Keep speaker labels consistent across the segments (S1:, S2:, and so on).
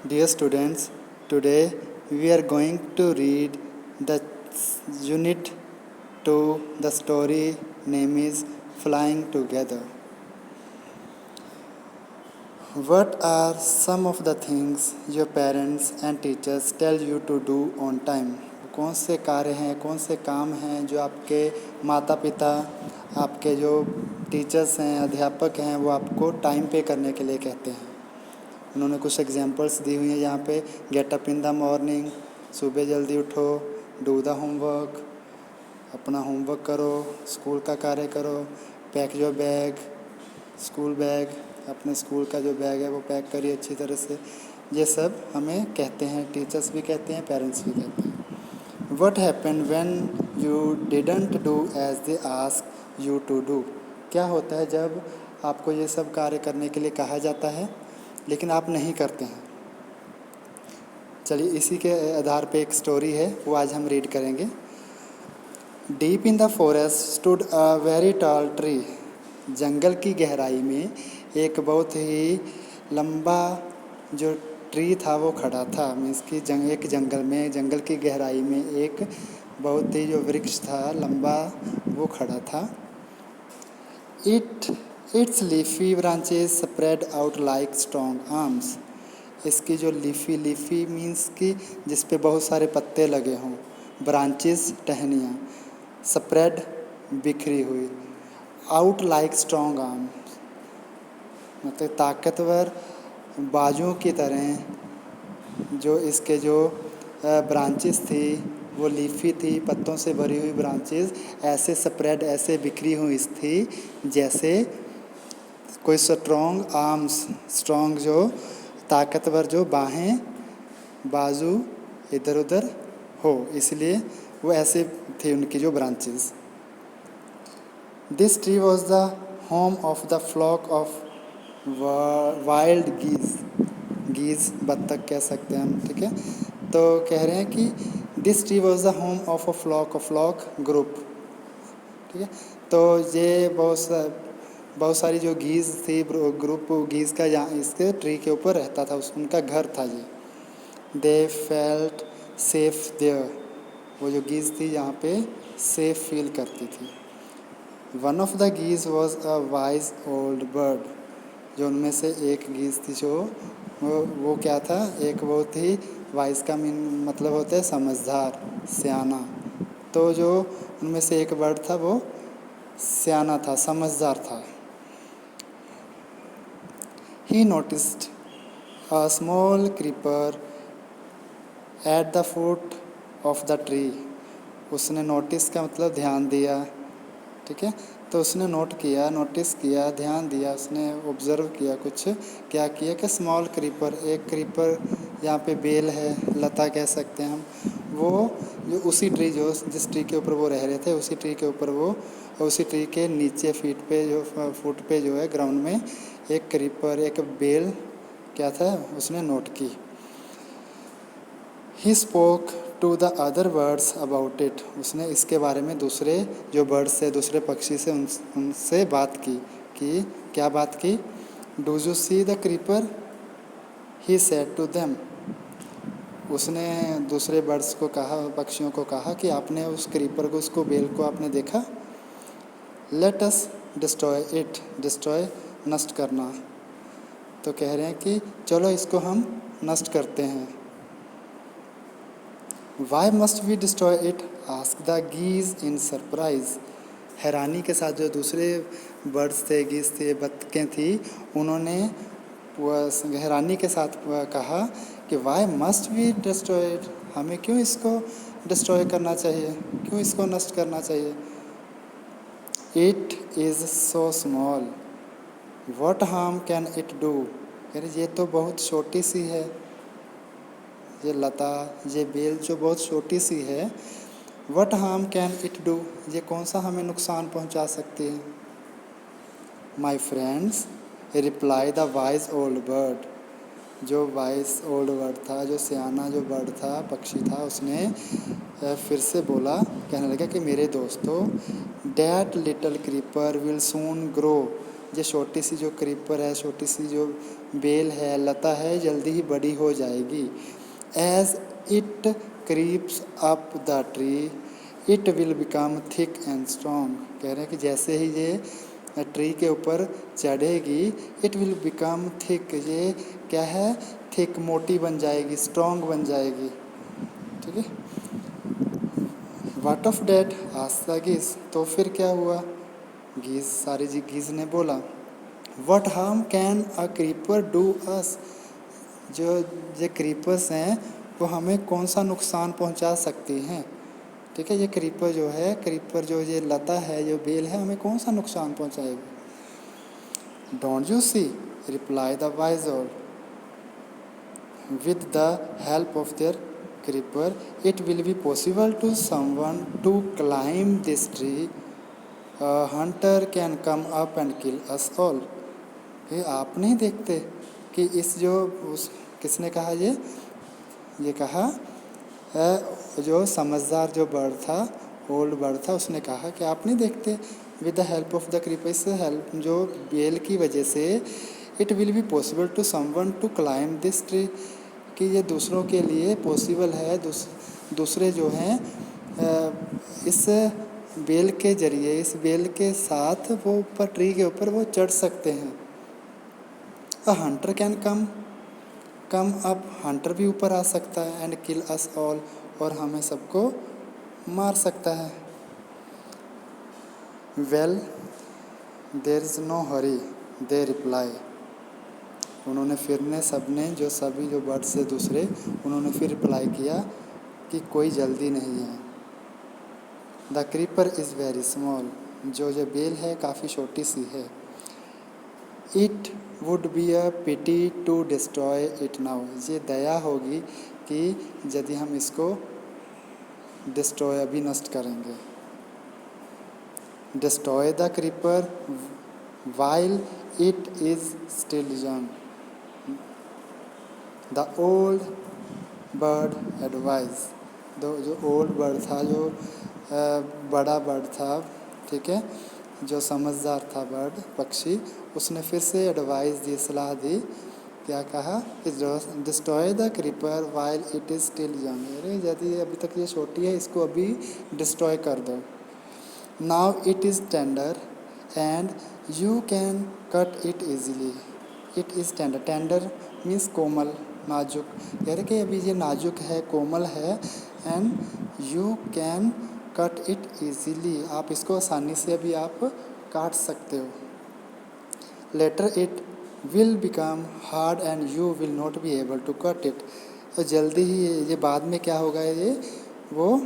S1: Dear students, today we are going to read the unit 2. The story name is Flying Together. What are some of the things your parents and teachers tell you to do on time? कौन से कार्य हैं, कौन से काम हैं जो आपके माता पिता, आपके जो टीचर्स हैं, अध्यापक हैं, वो आपको टाइम पे करने के लिए कहते हैं। उन्होंने कुछ एग्जांपल्स दी हुई हैं यहाँ पे। Get up in the morning, सुबह जल्दी उठो, डू द होमवर्क, अपना होमवर्क करो, स्कूल का कार्य करो, pack your bag, school bag, अपने स्कूल का जो बैग है वो पैक करिए अच्छी तरह से। ये सब हमें कहते हैं, टीचर्स भी कहते हैं, पेरेंट्स भी कहते हैं। What happen when you didn't do as they ask you to do? क्या होता है जब आपको ये सब कार्य करने के लिए कहा जाता है लेकिन आप नहीं करते हैं? चलिए इसी के आधार पे एक स्टोरी है, वो आज हम रीड करेंगे। Deep in the forest stood a very tall tree. जंगल की गहराई में एक बहुत ही लंबा जो ट्री था वो खड़ा था। मीन्स कि एक जंगल की गहराई में एक बहुत ही जो वृक्ष था लंबा, वो खड़ा था। It's leafy branches spread out like strong arms. इसकी जो लीफी मीन्स कि जिस पे बहुत सारे पत्ते लगे हों, ब्रांचेस टहनियाँ, स्प्रेड बिखरी हुई, आउट लाइक स्ट्रॉन्ग आर्म्स मतलब ताकतवर बाजुओं की तरह। जो इसके जो ब्रांचेस थी वो लीफी थी, पत्तों से भरी हुई ब्रांचेस ऐसे स्प्रेड, ऐसे बिखरी हुई थी जैसे कोई स्ट्रॉन्ग आर्म्स, स्ट्रॉन्ग जो ताकतवर जो बाहें, बाजू इधर उधर हो, इसलिए वो ऐसे थी उनकी जो branches. This tree was the home of the flock of wild geese, बत्तख कह सकते हैं हम, ठीक है। तो कह रहे हैं कि this tree was the home of a flock group, ठीक है। तो ये बहुत सारी जो गीज थी, ग्रुप गीज का यहाँ इसके ट्री के ऊपर रहता था, उनका घर था ये। दे फेल्ट सेफ देयर, वो जो गीज थी यहाँ पे सेफ फील करती थी। One of the geese was a wise old bird. जो उनमें से एक गीज थी जो वो क्या था, एक वो थी वाइज का मतलब होता है समझदार, सियाना। तो जो उनमें से एक बर्ड था वो सियाना था, समझदार था। He noticed a small creeper at the foot of the tree. उसने नोटिस का मतलब ध्यान दिया, ठीक है। तो उसने नोटिस किया, ध्यान दिया, उसने ऑब्ज़र्व किया, कुछ क्या किया कि स्मॉल क्रीपर, एक क्रीपर यहाँ पे बेल है, लता कह सकते हैं हम, वो जो उसी ट्री जो जिस ट्री के ऊपर वो रह रहे थे उसी ट्री के ऊपर वो उसी ट्री के नीचे फुट पे जो है ग्राउंड में एक क्रीपर, एक बेल क्या था उसने नोट की। He spoke to the other birds about it. उसने इसके बारे में दूसरे जो बर्ड्स थे, दूसरे पक्षी से उनसे बात की कि क्या बात की। Do you see the creeper, he said to them. उसने दूसरे बर्ड्स को कहा, पक्षियों को कहा कि आपने उस क्रीपर को, उसको बेल को आपने देखा। Let us destroy it, destroy नष्ट करना। तो कह रहे हैं कि चलो इसको हम नष्ट करते हैं। Why must we destroy it, ask the geese in surprise. हैरानी के साथ जो दूसरे बर्ड्स थे, गीज थे, बत्तखें थी, उन्होंने हैरानी के साथ कहा कि why must we destroy it, हमें क्यों इसको डिस्ट्रॉय करना चाहिए, क्यों इसको नष्ट करना चाहिए। It is so small, what harm can it do. यानी ये तो बहुत छोटी सी है, ये लता, ये बेल जो बहुत छोटी सी है, what harm can it do, ये कौन सा हमें नुकसान पहुंचा सकती है। My friends, reply the wise old bird. जो वाइज ओल्ड बर्ड था, जो सियाना जो बर्ड था, पक्षी था, उसने फिर से बोला, कहने लगा कि मेरे दोस्तों, that little creeper will soon grow ये छोटी सी जो क्रीपर है, छोटी सी जो बेल है, लता है, जल्दी ही बड़ी हो जाएगी। As it creeps up the tree it will become thick and strong. कह रहे हैं कि जैसे ही ये ट्री के ऊपर चढ़ेगी, इट विल बिकम थिक, ये क्या है, थिक, मोटी बन जाएगी, स्ट्रॉन्ग बन जाएगी। ठीक है। What of that asked the गीस, तो फिर क्या हुआ, गीस, सारे जी गीस ने बोला, what harm can a creeper do us, जो ये क्रीपर्स हैं वो हमें कौन सा नुकसान पहुंचा सकती हैं। ठीक है, ये क्रीपर जो है, क्रीपर जो ये लता है, जो बेल है, हमें कौन सा नुकसान पहुंचाएगी। Don't you see, reply the wise old, with the help of their creeper it will be possible to someone to climb this tree, a hunter can come up and kill us all। कि आप नहीं देखते कि इस जो उस किसने कहा, ये कहा जो समझदार जो बर्ड था, ओल्ड बर्ड था, उसने कहा कि आप नहीं देखते, with the help of the creeper, इस हेल्प जो बेल की वजह से, it will be possible to someone to climb this tree, कि ये दूसरों के लिए पॉसिबल है, दूसरे जो हैं इस बेल के जरिए, इस बेल के साथ वो ऊपर ट्री के ऊपर वो चढ़ सकते हैं। अ Hunter can come up, Hunter भी ऊपर आ सकता है, एंड किल अस ऑल, और हमें सबको मार सकता है। Well there is no hurry, they reply, उन्होंने फिर ने सबने जो सभी जो बर्ड से दूसरे, उन्होंने फिर रिप्लाई किया कि कोई जल्दी नहीं है। The creeper is very small, जो बेल है काफ़ी छोटी सी है। It would be a pity to destroy it now, ये दया होगी कि यदि हम इसको डिस्ट्रॉय, अभी नष्ट करेंगे। Destroy the creeper while it is still young, the old bird advise, जो ओल्ड बर्ड था, जो बड़ा बर्ड था, ठीक है, जो समझदार था बर्ड, पक्षी, उसने फिर से एडवाइस दी, सलाह दी, क्या कहा कि destroy the creeper while it is still young, अरे यदि अभी तक ये छोटी है, इसको अभी डिस्ट्रॉय कर दो। Now it is tender and you can cut it easily, it is tender, tender means कोमल, नाजुक, कह रहे कि अभी ये नाजुक है, कोमल है, and you can cut it easily, आप इसको आसानी से अभी आप काट सकते हो। Later it will become hard and you will not be able to cut it, तो जल्दी ही ये बाद में क्या होगा, ये वो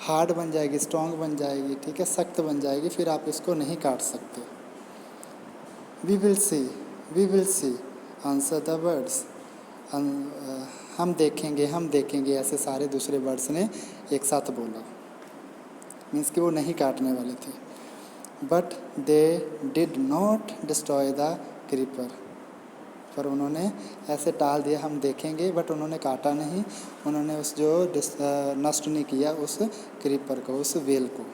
S1: हार्ड बन जाएगी, स्ट्रॉन्ग बन जाएगी, ठीक है, सख्त बन जाएगी, फिर आप इसको नहीं काट सकते। We will see answer the birds, हम देखेंगे, ऐसे सारे दूसरे बर्ड्स ने एक साथ बोला, मीन्स कि वो नहीं काटने वाले थे। But they did not destroy the creeper, पर उन्होंने ऐसे टाल दिया, हम देखेंगे, बट उन्होंने काटा नहीं, उन्होंने उस जो नष्ट नहीं किया उस क्रीपर को, उस वेल को।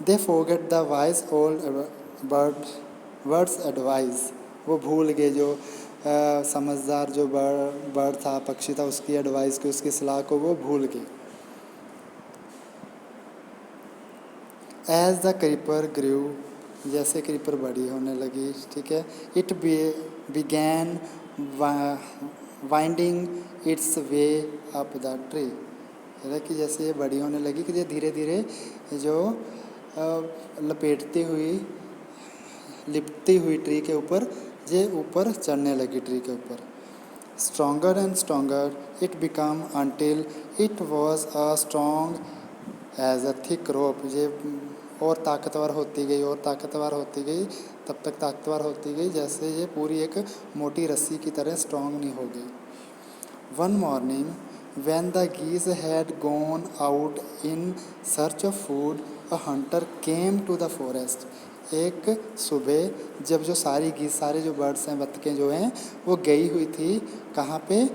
S1: They forget the wise old birds advice, वो भूल गए जो समझदार जो बर्ड था, पक्षी था, उसकी एडवाइस को, उसकी सलाह को वो भूल गए। एज द क्रीपर ग्रू, जैसे क्रीपर बड़ी होने लगी, ठीक है, it began winding it's way up the tree, कि जैसे ये बड़ी होने लगी कि ये धीरे धीरे जो लिपटती हुई ट्री के ऊपर, ये ऊपर चढ़ने लगी ट्री के ऊपर। Stronger and stronger it become until it was a strong as a thick rope, ये और ताकतवर होती गई, और ताकतवर होती गई, तब तक ताकतवर होती गई जैसे ये पूरी एक मोटी रस्सी की तरह स्ट्रॉन्ग नहीं हो गई। One morning when the geese had gone out in search of food, a hunter came to the forest, एक सुबह जब जो सारी गीस, सारे जो बर्ड्स हैं, बतखें जो हैं, वो गई हुई थी कहाँ पे,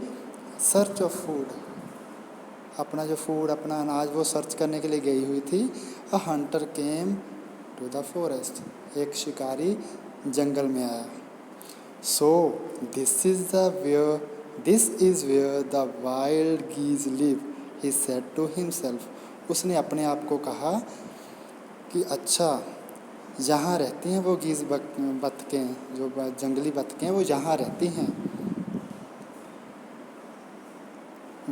S1: सर्च ऑफ फूड, अपना जो फूड, अपना अनाज वो सर्च करने के लिए गई हुई थी। A hunter came to the forest, एक शिकारी जंगल में आया। So this is where the wild geese live, he said to himself. उसने अपने आप को कहा कि अच्छा, यहाँ रहती हैं वो गीज बतखें, जो जंगली बतखें वो यहाँ रहती हैं।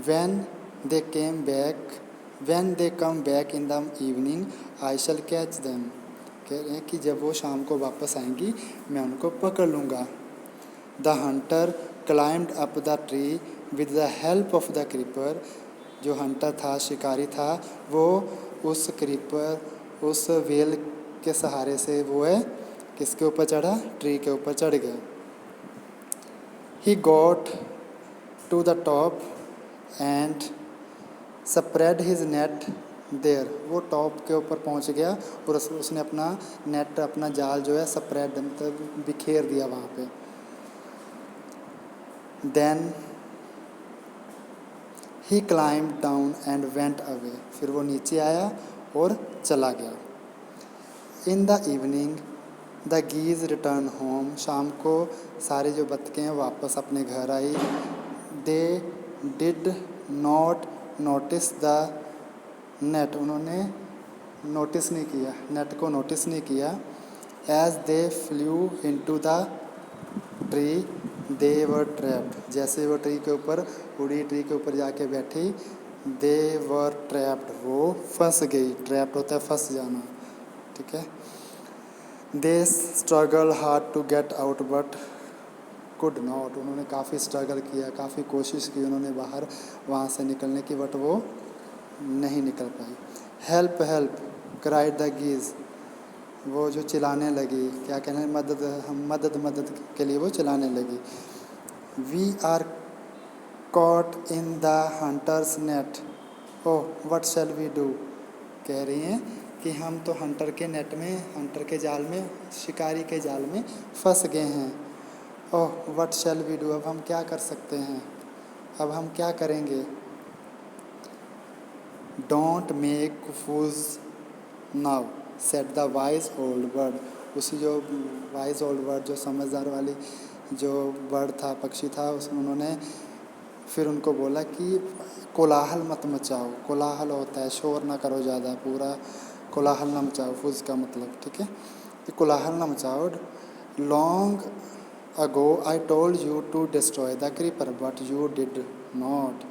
S1: When they come back in the evening, I shall catch them। कह रहे हैं कि जब वो शाम को वापस आएंगी मैं उनको पकड़ लूँगा। The hunter climbed up the tree with the help of the creeper। जो हंटर था, शिकारी था, वो उस क्रीपर, उस वेल के सहारे से वो है किसके ऊपर चढ़ा? ट्री के ऊपर चढ़ गया। He got to the top and spread his net there। वो टॉप के ऊपर पहुंच गया और उसने अपना नेट, अपना जाल जो है स्प्रेड मतलब बिखेर दिया वहाँ पे। Then he climbed down and went away। फिर वो नीचे आया और चला गया। In the evening the geese returned home। शाम को सारे जो बतखें वापस अपने घर आई। They did not notice the net। उन्होंने नोटिस नहीं किया, नेट को नोटिस नहीं किया। As they flew into the tree they were trapped। जैसे वो ट्री के ऊपर उड़ी, ट्री के ऊपर जाके बैठी, they were trapped। वो फंस गई। ट्रैप्ड होता है फंस जाना, ठीक है। They struggled hard to get out but could not। उन्होंने काफ़ी स्ट्रगल किया, काफ़ी कोशिश की उन्होंने बाहर वहाँ से निकलने की, बट वो नहीं निकल पाई। Help help cried the geese. वो जो चिल्लाने लगी, क्या कहना है, मदद, हम मदद मदद के लिए वो चिल्लाने लगी। We are caught in the hunters net, oh what shall we do. कह रही हैं कि हम तो हंटर के नेट में, हंटर के जाल में, शिकारी के जाल में फंस गए हैं। Oh what shall we do, अब हम क्या कर सकते हैं, अब हम क्या करेंगे। Don't make fools now said the wise old bird. उसी जो वाइज ओल्ड बर्ड, जो समझदार वाली जो बर्ड था, पक्षी था, उन्होंने फिर उनको बोला कि कोलाहल मत मचाओ। कोलाहल होता है शोर ना करो ज़्यादा, पूरा कोलाहल ना मचाओ, फूल्स का मतलब, ठीक है, कि कोलाहल ना मचाओ। Long ago I told you to destroy the creeper but you did not.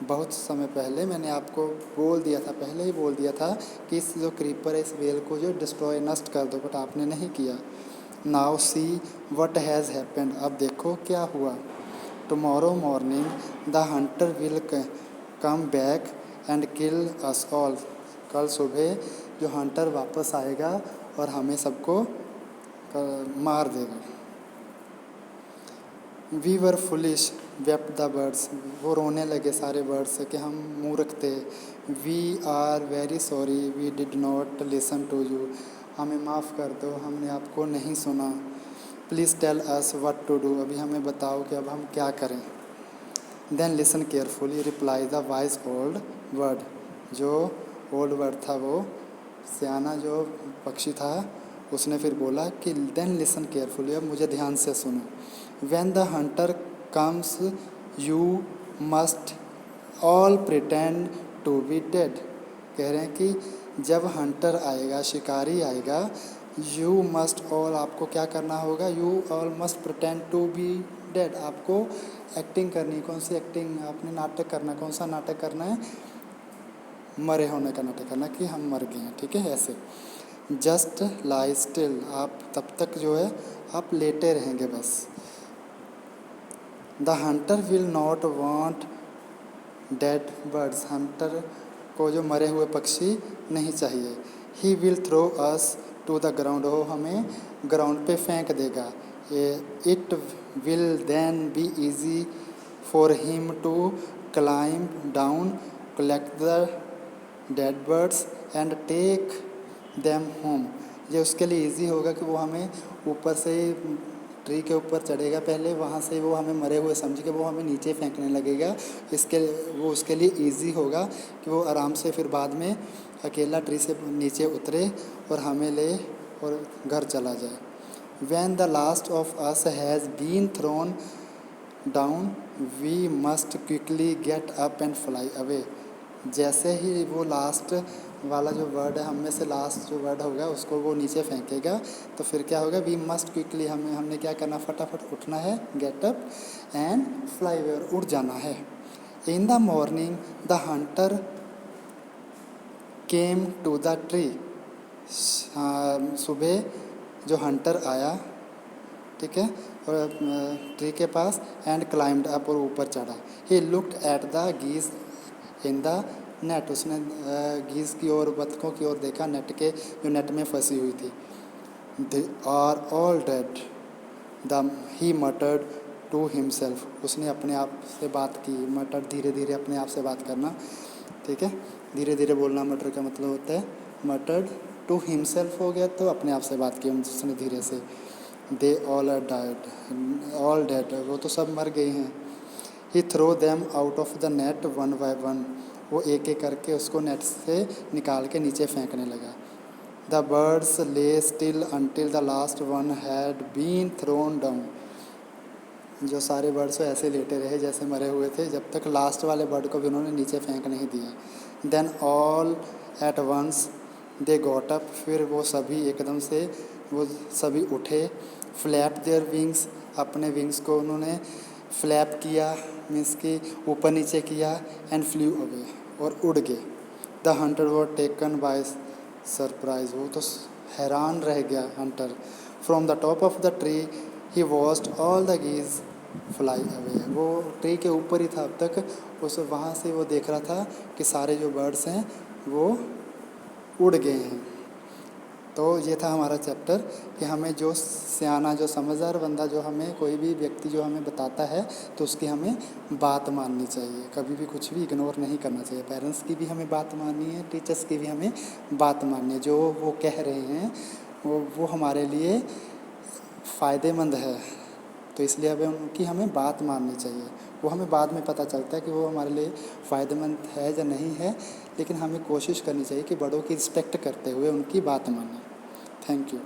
S1: बहुत समय पहले मैंने आपको बोल दिया था, पहले ही बोल दिया था कि इस जो क्रीपर है, इस वेल को जो डिस्ट्रॉय, नष्ट कर दो, बट आपने नहीं किया। Now see what has happened. अब देखो क्या हुआ। Tomorrow morning the hunter will come back and kill us all. कल सुबह जो हंटर वापस आएगा और हमें सबको मार देगा। We were foolish wept the birds. वो रोने लगे सारे बर्ड्स कि हम मूर्ख थे। We are very sorry we did not listen to you. हमें माफ़ कर दो, हमने आपको नहीं सुना। Please tell us what to do. अभी हमें बताओ कि अब हम क्या करें। Then listen carefully reply the wise old bird. जो ओल्ड बर्ड था, वो सियाना जो पक्षी था, उसने फिर बोला कि देन लिसन केयरफुली, अब मुझे ध्यान से सुनो। When the hunter comes you must all pretend to be dead. कह रहे हैं कि जब हंटर आएगा, शिकारी आएगा, यू मस्ट ऑल, आपको क्या करना होगा, you all must pretend to be dead. आपको एक्टिंग करनी। कौन सी एक्टिंग? आपने नाटक करना। कौन सा नाटक करना है? मरे होने का नाटक करना, कि हम मर गए हैं, ठीक है, ऐसे। जस्ट लाई स्टिल, आप तब तक जो है आप लेटे रहेंगे बस। The hunter will not want dead birds. Hunter को जो मरे हुए पक्षी नहीं चाहिए। He will throw us to the ground, वो हमें ग्राउंड पे फेंक देगा। It will then be easy for him to climb down, collect the dead birds and take them home. ये उसके लिए इजी होगा कि वो हमें ऊपर से ट्री के ऊपर चढ़ेगा पहले, वहाँ से वो हमें मरे हुए समझ के वो हमें नीचे फेंकने लगेगा। वो उसके लिए इजी होगा कि वो आराम से फिर बाद में अकेला ट्री से नीचे उतरे और हमें ले और घर चला जाए। When the last of us has been thrown down, we must quickly get up and fly away. जैसे ही वो लास्ट वाला जो वर्ड है, हम में से लास्ट जो वर्ड होगा उसको वो नीचे फेंकेगा, तो फिर क्या होगा, वी मस्ट क्विकली, हमने क्या करना, फटाफट उठना है, get up and fly away, और उड़ जाना है। In the morning the hunter came to the tree. सुबह जो हंटर आया, ठीक है, और ट्री के पास, एंड क्लाइम्ड अप, और ऊपर चढ़ा। He looked at the geese in the net, उसने गीज की ओर, बतखों की ओर देखा, नेट के, जो नेट में फंसी हुई थी। They are all dead the he muttered to himself, उसने अपने आप से बात की। मटर धीरे धीरे अपने आप से बात करना, ठीक है, धीरे धीरे बोलना मटर का मतलब होता है। मटर्ड टू हिमसेल्फ हो गया तो अपने आप से बात की उसने धीरे से। They all are died, all dead, वो तो सब मर गए हैं। He throw them out of the net one by one, वो एक एक करके उसको नेट से निकाल के नीचे फेंकने लगा। The birds lay still until the last one had been thrown down, जो सारे बर्ड्स वो ऐसे लेटे रहे जैसे मरे हुए थे, जब तक लास्ट वाले बर्ड को भी उन्होंने नीचे फेंक नहीं दिया। Then all at once they got up, फिर वो सभी एकदम से, वो सभी उठे। फ्लैप देयर विंग्स, अपने विंग्स को उन्होंने फ्लैप किया, मीन्स कि ऊपर नीचे किया। एंड फ्लू अवे, और उड़ गए। The hunter was taken by surprise, वो तो हैरान रह गया hunter. From the top of the tree he watched all the geese fly away, वो ट्री के ऊपर ही था अब तक, उस वहाँ से वो देख रहा था कि सारे जो बर्ड्स हैं वो उड़ गए हैं। तो ये था हमारा चैप्टर कि हमें जो सियाना, जो समझदार बंदा, जो हमें कोई भी व्यक्ति जो हमें बताता है तो उसकी हमें बात माननी चाहिए, कभी भी कुछ भी इग्नोर नहीं करना चाहिए। पेरेंट्स की भी हमें बात माननी है, टीचर्स की भी हमें बात माननी है। जो वो कह रहे हैं वो हमारे लिए फ़ायदेमंद है, तो इसलिए हमें बात माननी चाहिए। वो हमें बाद में पता चलता है कि वो हमारे लिए फ़ायदेमंद है या नहीं है, लेकिन हमें कोशिश करनी चाहिए कि बड़ों की रिस्पेक्ट करते हुए उनकी बात मानें। Thank you.